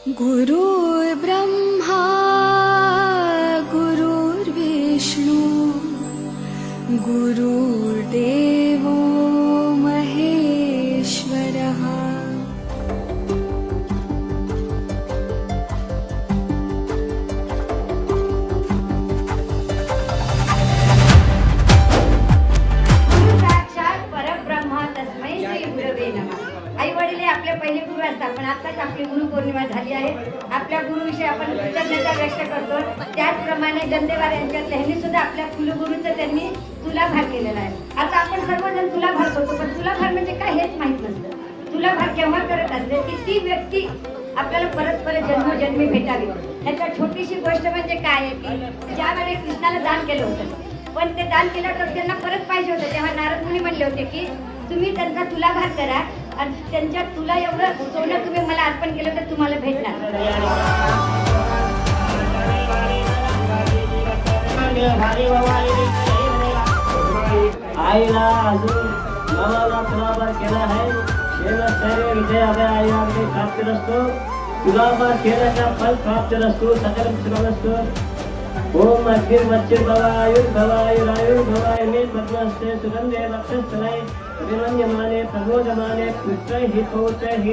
गुरुर्ब्रह्मा गुरुर्विष्णू गुरुर्देवो महेश्वरः। साक्षात परब्रह्मा तस्मै श्री गुरवे नमः। आई वडील आपले पहिले गुरु असतात, पण आताच आपली गुरु पौर्णिमा झाली आहे. आपल्या गुरुविषयी आपण कृतज्ञता व्यक्त करतो. त्याचप्रमाणे गंदेवार यांच्यातल्या ह्यांनी सुद्धा आपल्या कुलगुरूचं त्यांनी तुलाभार केलेला आहे. आता आपण सर्वजण तुलाभार करतो, पण तुलाभार म्हणजे काय हेच माहित नसतं. तुलाभार केव्हा करत असते की ती व्यक्ती आपल्याला परत परत जन्मोजन्मी भेटावी. ह्याच्यात छोटीशी गोष्ट म्हणजे काय आहे की ज्यावेळी कृष्णाला दान केलं होतं, पण ते दान केल्यावर त्यांना परत पाहिजे होतं, तेव्हा नारद मुनी म्हणले होते की तुम्ही त्यांचा तुलाभार करा आणि त्यांच्या तुला एवढं सोनं तुम्ही मला अर्पण केलं तर तुम्हाला भेटणार. आईला अजून मामाला तुलाभार केला आहे. विजय अभय आई अगदी प्राप्त असतो. तुलाभार केल्याचा फल प्राप्त असतो, सकल असतो. ओम अखिर मच्छिर भवायुर्भवायुरायुर्भवाय मे पद्मस्ते सुगंधे वक्षस्थले विरंजमाने प्रबोधमाने पुत्रैः पौत्रैः